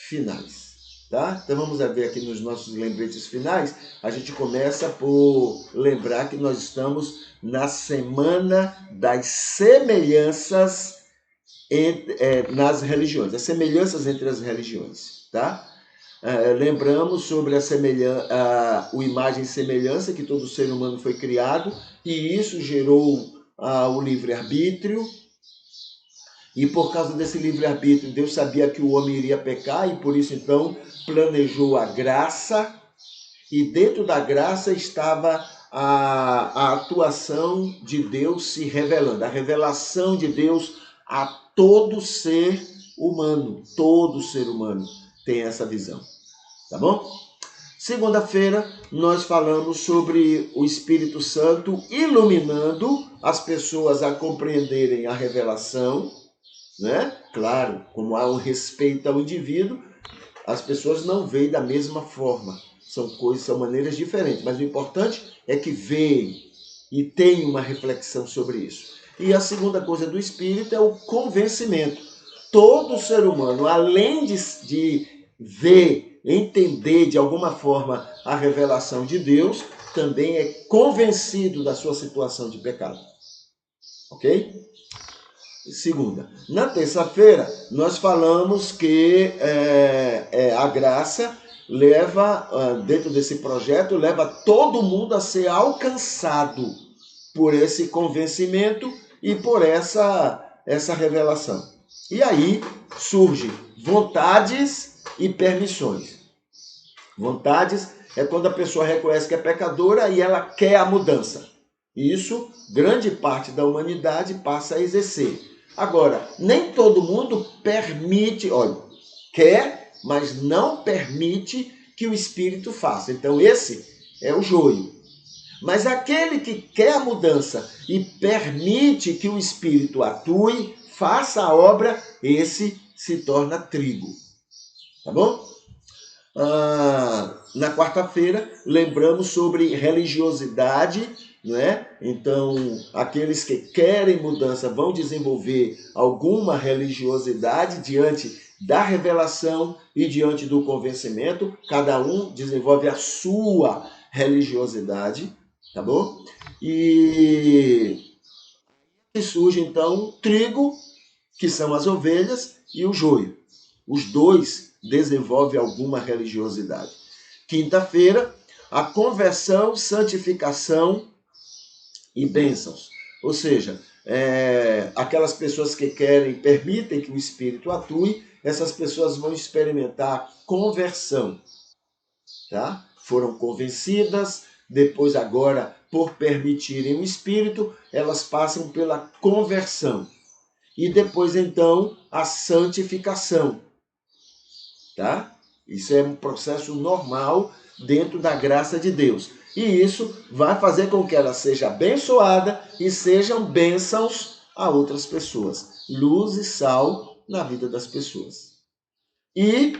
finais. Tá? Então vamos ver aqui nos nossos lembretes finais. A gente começa por lembrar que nós estamos na semana das semelhanças nas religiões, as semelhanças entre as religiões. Tá? Lembramos sobre o imagem e semelhança, que todo ser humano foi criado, e isso gerou o livre-arbítrio. E por causa desse livre-arbítrio, Deus sabia que o homem iria pecar, e por isso então planejou a graça, e dentro da graça estava a atuação de Deus se revelando, a revelação de Deus a todo ser humano. Todo ser humano tem essa visão, tá bom? Segunda-feira, nós falamos sobre o Espírito Santo iluminando as pessoas a compreenderem a revelação, né? Claro, como há um respeito ao indivíduo, as pessoas não veem da mesma forma. São maneiras diferentes, mas o importante é que veem e tenham uma reflexão sobre isso. E a segunda coisa do Espírito é o convencimento. Todo ser humano, além de ver, entender de alguma forma a revelação de Deus, também é convencido da sua situação de pecado. Ok? Segunda. Na terça-feira, nós falamos que a graça leva, dentro desse projeto, leva todo mundo a ser alcançado por esse convencimento e por essa revelação. E aí surgem vontades e permissões. Vontades é quando a pessoa reconhece que é pecadora e ela quer a mudança. E isso, grande parte da humanidade passa a exercer. Agora, nem todo mundo permite, quer, mas não permite que o Espírito faça. Então, esse é o joio. Mas aquele que quer a mudança e permite que o Espírito atue, faça a obra, esse se torna trigo. Tá bom? Na quarta-feira, lembramos sobre religiosidade, né? Então, aqueles que querem mudança vão desenvolver alguma religiosidade diante da revelação e diante do convencimento. Cada um desenvolve a sua religiosidade, tá bom? E surge, então, o trigo, que são as ovelhas, e o joio. Os dois desenvolvem alguma religiosidade. Quinta-feira, a conversão, santificação e bênçãos. Ou seja, aquelas pessoas que permitem que o Espírito atue, essas pessoas vão experimentar conversão. Tá? Foram convencidas, depois agora, por permitirem o Espírito, elas passam pela conversão. E depois, então, a santificação. Tá? Isso é um processo normal dentro da graça de Deus. E isso vai fazer com que ela seja abençoada e sejam bênçãos a outras pessoas. Luz e sal na vida das pessoas. E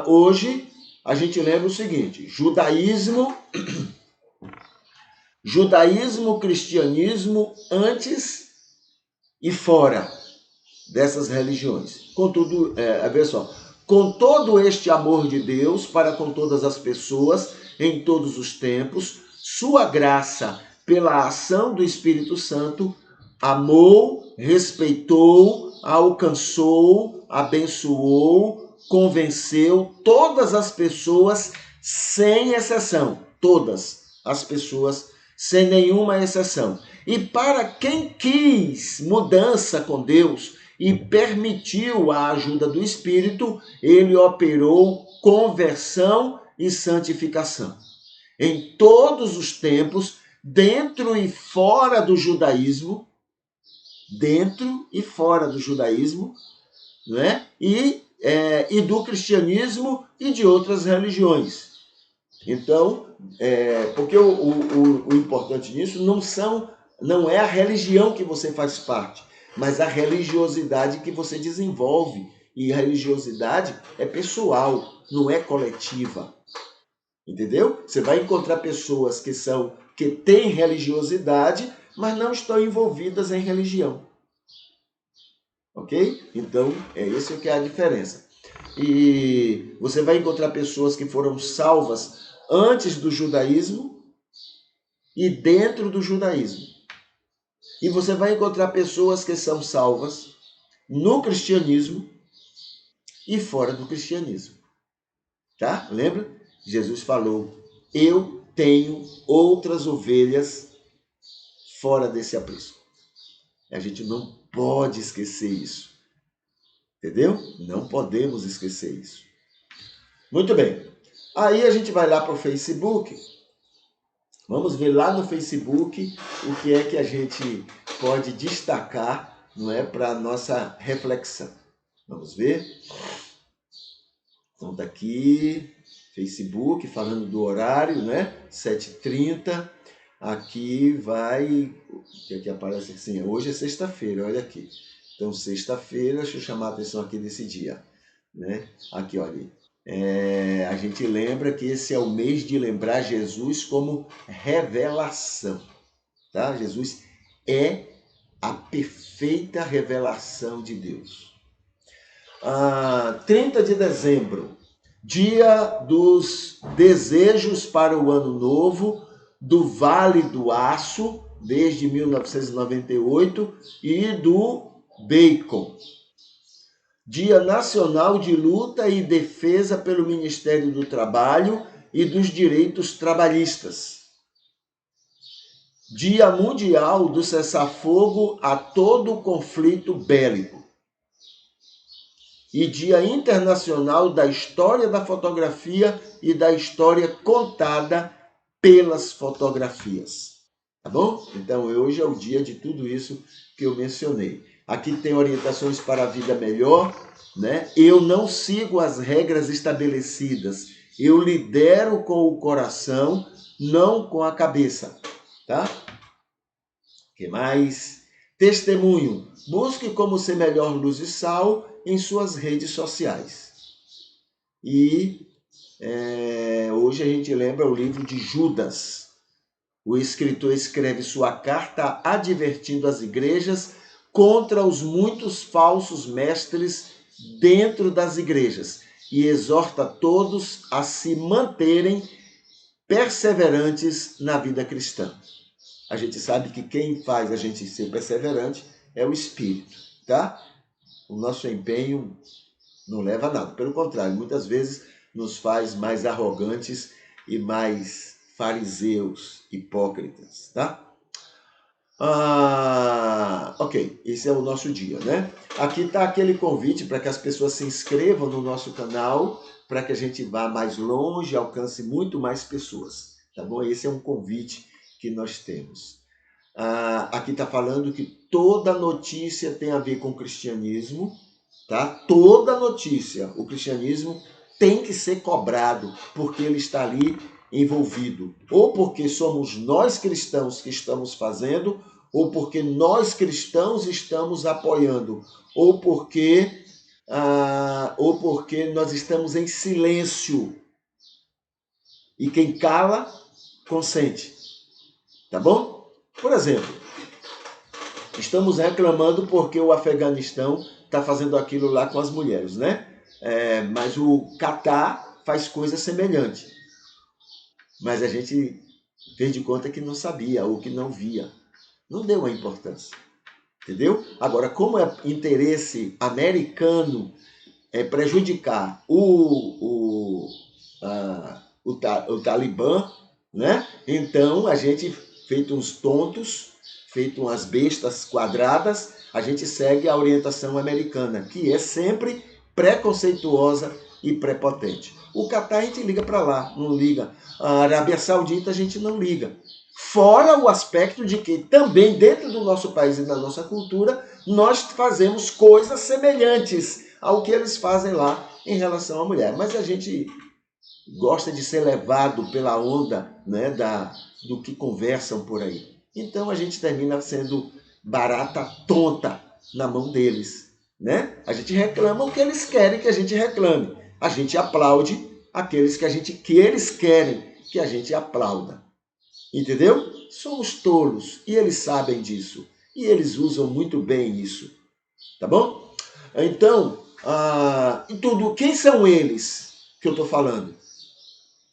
hoje a gente lembra o seguinte: judaísmo, cristianismo antes e fora dessas religiões. Contudo, vê só, com todo este amor de Deus para com todas as pessoas, em todos os tempos, sua graça, pela ação do Espírito Santo, amou, respeitou, alcançou, abençoou, convenceu todas as pessoas, sem exceção. Todas as pessoas, sem nenhuma exceção. E para quem quis mudança com Deus e permitiu a ajuda do Espírito, ele operou conversão e santificação. Em todos os tempos, dentro e fora do judaísmo, né? E do cristianismo e de outras religiões. Então, porque o importante nisso não é a religião que você faz parte, mas a religiosidade que você desenvolve. E a religiosidade é pessoal, não é coletiva. Entendeu? Você vai encontrar pessoas que têm religiosidade, mas não estão envolvidas em religião. Ok? Então, esse que é a diferença. E você vai encontrar pessoas que foram salvas antes do judaísmo e dentro do judaísmo. E você vai encontrar pessoas que são salvas no cristianismo e fora do cristianismo. Tá? Lembra? Jesus falou: eu tenho outras ovelhas fora desse aprisco. A gente não pode esquecer isso. Entendeu? Não podemos esquecer isso. Muito bem. Aí a gente vai lá para o Facebook. Vamos ver lá no Facebook o que é que a gente pode destacar, não é, para a nossa reflexão. Vamos ver. Então tá aqui, Facebook, falando do horário, né? 7h30. Aqui vai, o que aqui aparece assim, hoje é sexta-feira, olha aqui. Então, sexta-feira, deixa eu chamar a atenção aqui desse dia, né? Aqui, olha, a gente lembra que esse é o mês de lembrar Jesus como revelação, tá? Jesus é a perfeita revelação de Deus. 30 de dezembro, dia dos desejos para o ano novo, do Vale do Aço, desde 1998, e do Bacon. Dia Nacional de Luta e Defesa pelo Ministério do Trabalho e dos Direitos Trabalhistas. Dia Mundial do Cessar-Fogo a todo conflito bélico. E Dia Internacional da História da Fotografia e da História contada pelas fotografias. Tá bom? Então, hoje é o dia de tudo isso que eu mencionei. Aqui tem orientações para a vida melhor, né? Eu não sigo as regras estabelecidas. Eu lidero com o coração, não com a cabeça, tá? O que mais? Testemunho. Busque como ser melhor luz e sal em suas redes sociais. E hoje a gente lembra o livro de Judas. O escritor escreve sua carta advertindo as igrejas contra os muitos falsos mestres dentro das igrejas e exorta todos a se manterem perseverantes na vida cristã. A gente sabe que quem faz a gente ser perseverante é o Espírito, tá? O nosso empenho não leva a nada. Pelo contrário, muitas vezes nos faz mais arrogantes e mais fariseus, hipócritas, tá? Ok, esse é o nosso dia, né? Aqui está aquele convite para que as pessoas se inscrevam no nosso canal, para que a gente vá mais longe, alcance muito mais pessoas, tá bom? Esse é um convite que nós temos. Aqui está falando que toda notícia tem a ver com o cristianismo, tá? Toda notícia, o cristianismo tem que ser cobrado, porque ele está ali envolvido. Ou porque somos nós cristãos que estamos fazendo, ou porque nós cristãos estamos apoiando, ou porque nós estamos em silêncio. E quem cala, consente. Tá bom? Por exemplo, estamos reclamando porque o Afeganistão está fazendo aquilo lá com as mulheres, né? Mas o Catar faz coisa semelhante. Mas a gente fez de conta que não sabia ou que não via. Não deu a importância. Entendeu? Agora, como é interesse americano prejudicar o Talibã, né? Então a gente, feito uns tontos, feito umas bestas quadradas, a gente segue a orientação americana, que é sempre preconceituosa e prepotente. O Catar a gente liga para lá, não liga. A Arábia Saudita a gente não liga. Fora o aspecto de que também dentro do nosso país e da nossa cultura, nós fazemos coisas semelhantes ao que eles fazem lá em relação à mulher. Mas a gente gosta de ser levado pela onda, né, do que conversam por aí. Então a gente termina sendo barata tonta na mão deles, né? A gente reclama o que eles querem que a gente reclame. A gente aplaude aqueles que eles querem que a gente aplauda. Entendeu? Somos tolos e eles sabem disso. E eles usam muito bem isso. Tá bom? Então, e tudo. Quem são eles que eu estou falando?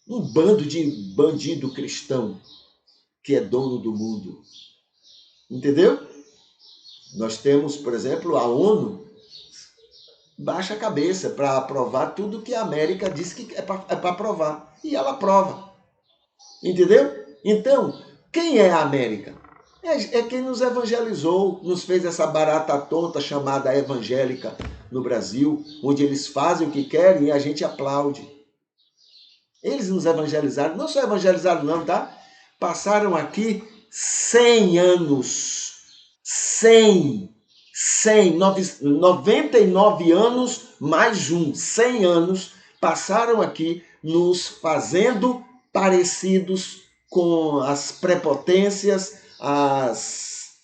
Um bando de bandido cristão que é dono do mundo. Entendeu? Nós temos, por exemplo, a ONU baixa a cabeça para aprovar tudo que a América diz que é para aprovar. E ela aprova. Entendeu? Então, quem é a América? É quem nos evangelizou, nos fez essa barata tonta chamada evangélica no Brasil, onde eles fazem o que querem e a gente aplaude. Eles nos evangelizaram, não só evangelizaram não, tá? Passaram aqui 100 anos. 100, 99 anos mais 100 anos passaram aqui nos fazendo parecidos com as prepotências, as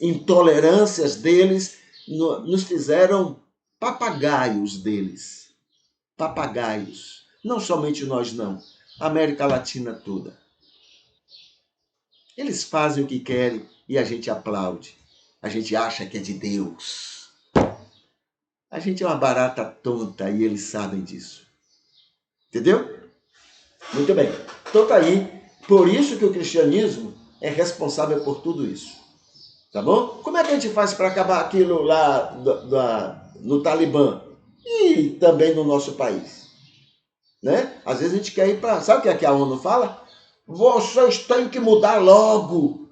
intolerâncias deles, nos fizeram papagaios deles. Papagaios. Não somente nós, não. A América Latina toda. Eles fazem o que querem e a gente aplaude. A gente acha que é de Deus. A gente é uma barata tonta e eles sabem disso. Entendeu? Muito bem. Então tá aí. Por isso que o cristianismo é responsável por tudo isso. Tá bom? Como é que a gente faz para acabar aquilo lá no Talibã? E também no nosso país? Né? Às vezes a gente quer ir para... Sabe o que é que a ONU fala? Vocês têm que mudar logo.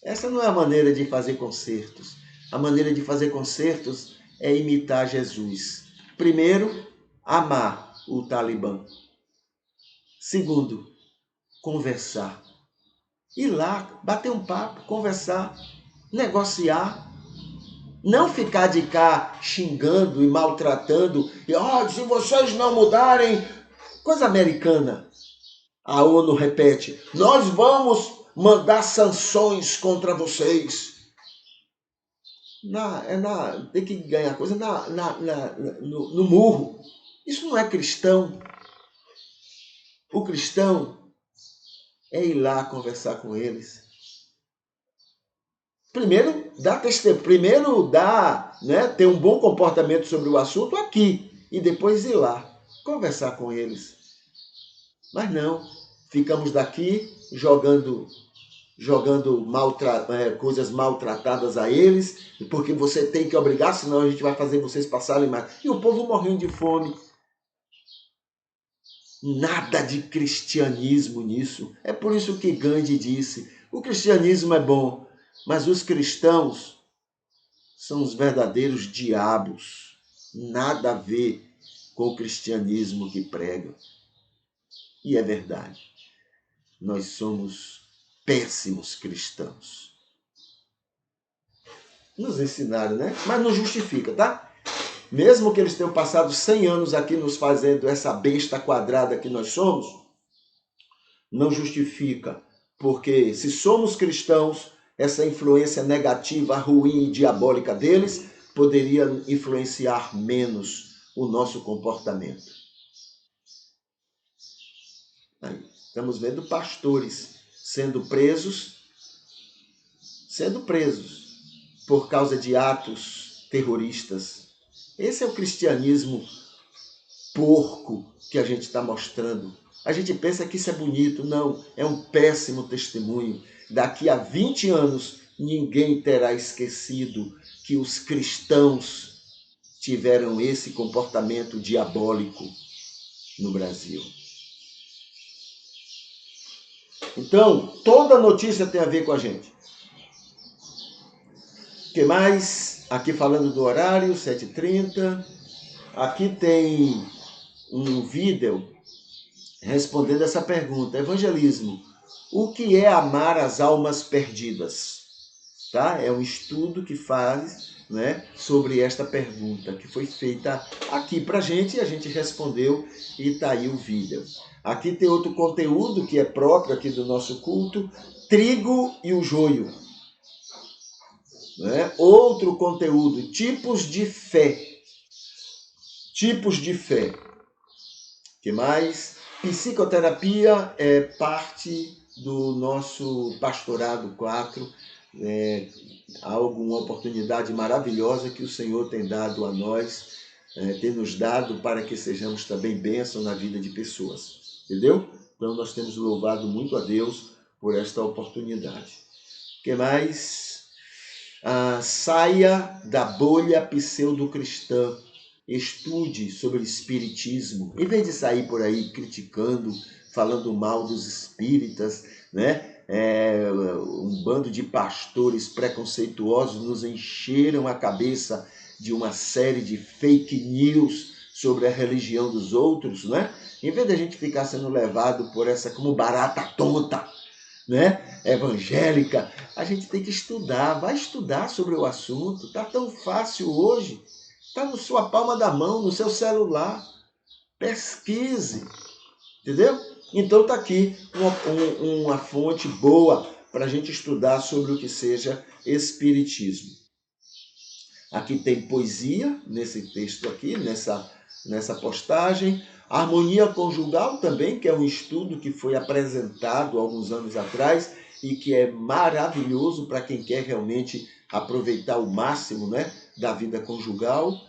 Essa não é a maneira de fazer concertos. A maneira de fazer concertos é imitar Jesus. Primeiro, amar o Talibã. Segundo, conversar. Ir lá, bater um papo, conversar, negociar. Não ficar de cá xingando e maltratando. E, se vocês não mudarem... Coisa americana. A ONU repete, nós vamos mandar sanções contra vocês. Tem que ganhar coisa no murro. Isso não é cristão. O cristão é ir lá conversar com eles. Primeiro, né, ter um bom comportamento sobre o assunto aqui. E depois ir lá conversar com eles. Mas não, ficamos daqui jogando coisas maltratadas a eles, porque você tem que obrigar, senão a gente vai fazer vocês passarem mais. E o povo morrendo de fome. Nada de cristianismo nisso. É por isso que Gandhi disse, o cristianismo é bom, mas os cristãos são os verdadeiros diabos. Nada a ver com o cristianismo que prega. E é verdade. Nós somos péssimos cristãos. Nos ensinaram, né? Mas não justifica, tá? Mesmo que eles tenham passado 100 anos aqui nos fazendo essa besta quadrada que nós somos, não justifica. Porque se somos cristãos, essa influência negativa, ruim e diabólica deles poderia influenciar menos o nosso comportamento. Aí, estamos vendo pastores sendo presos por causa de atos terroristas. Esse é o cristianismo porco que a gente está mostrando. A gente pensa que isso é bonito. Não, é um péssimo testemunho. Daqui a 20 anos, ninguém terá esquecido que os cristãos tiveram esse comportamento diabólico no Brasil. Então, toda notícia tem a ver com a gente. O que mais? Aqui falando do horário, 7h30. Aqui tem um vídeo respondendo essa pergunta. Evangelismo. O que é amar as almas perdidas? Tá? É um estudo que faz, né, sobre esta pergunta, que foi feita aqui pra gente e a gente respondeu e tá aí o vídeo. Aqui tem outro conteúdo que é próprio aqui do nosso culto, trigo e o joio. Né? Outro conteúdo, tipos de fé. Tipos de fé. O que mais? Psicoterapia é parte do nosso pastorado 4. uma oportunidade maravilhosa que o Senhor tem dado a nós, tem nos dado para que sejamos também bênção na vida de pessoas, entendeu? Então nós temos louvado muito a Deus por esta oportunidade. O que mais? Saia da bolha pseudo-cristã, estude sobre espiritismo, em vez de sair por aí criticando, falando mal dos espíritas, né? Um bando de pastores preconceituosos nos encheram a cabeça de uma série de fake news sobre a religião dos outros, né? Em vez de a gente ficar sendo levado por essa como barata tonta, né, evangélica, a gente tem que estudar, vai estudar sobre o assunto. Tá tão fácil hoje, tá na sua palma da mão, no seu celular. Pesquise, entendeu? Então tá aqui uma fonte boa para a gente estudar sobre o que seja espiritismo. Aqui tem poesia nesse texto aqui, nessa postagem. Harmonia conjugal também, que é um estudo que foi apresentado alguns anos atrás e que é maravilhoso para quem quer realmente aproveitar o máximo, né, da vida conjugal.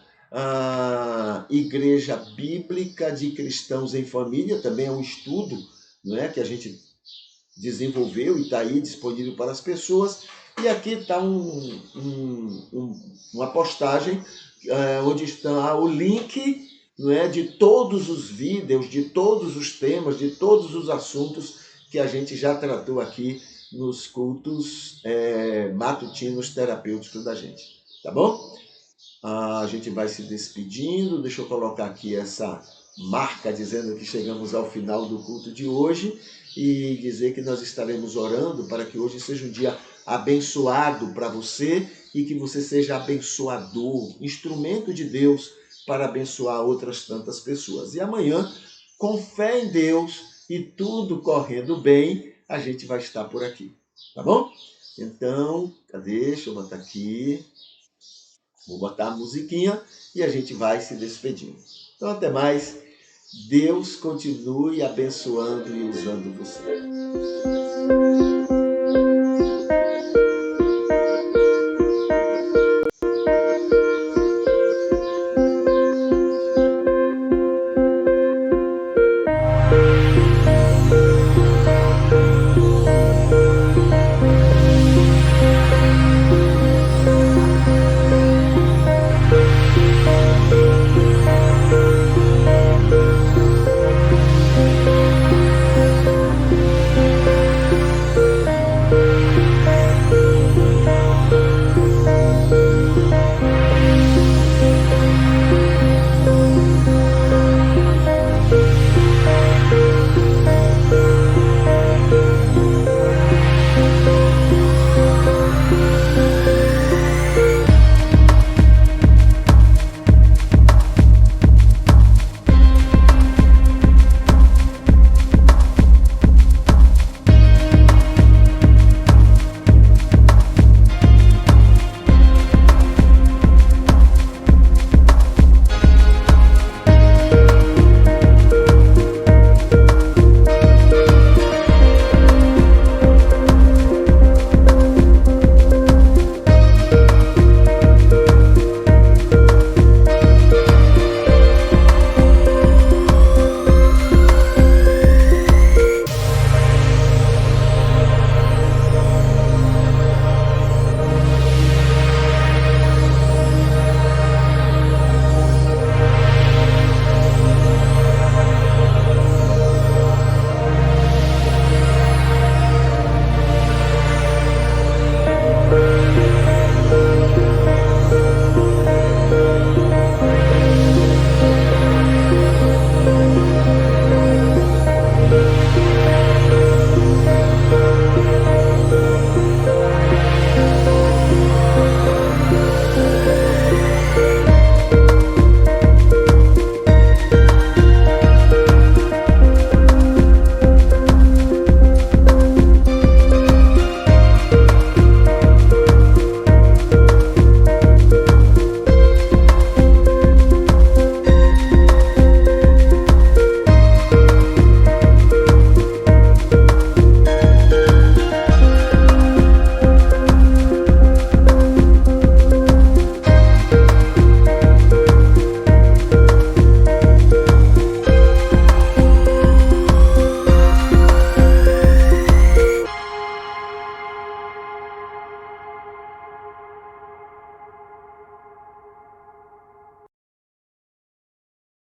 Igreja Bíblica de Cristãos em Família também é um estudo, né, que a gente desenvolveu e está aí disponível para as pessoas. E aqui está uma postagem onde está o link, não é, de todos os vídeos, de todos os temas, de todos os assuntos que a gente já tratou aqui nos cultos matutinos terapêuticos da gente. Tá bom? A gente vai se despedindo. Deixa eu colocar aqui essa marca dizendo que chegamos ao final do culto de hoje e dizer que nós estaremos orando para que hoje seja um dia abençoado para você e que você seja abençoador, instrumento de Deus para abençoar outras tantas pessoas. E amanhã, com fé em Deus e tudo correndo bem, a gente vai estar por aqui, tá bom? Então, cadê? Deixa eu botar aqui. Vou botar a musiquinha e a gente vai se despedindo. Então, até mais. Deus continue abençoando e usando você.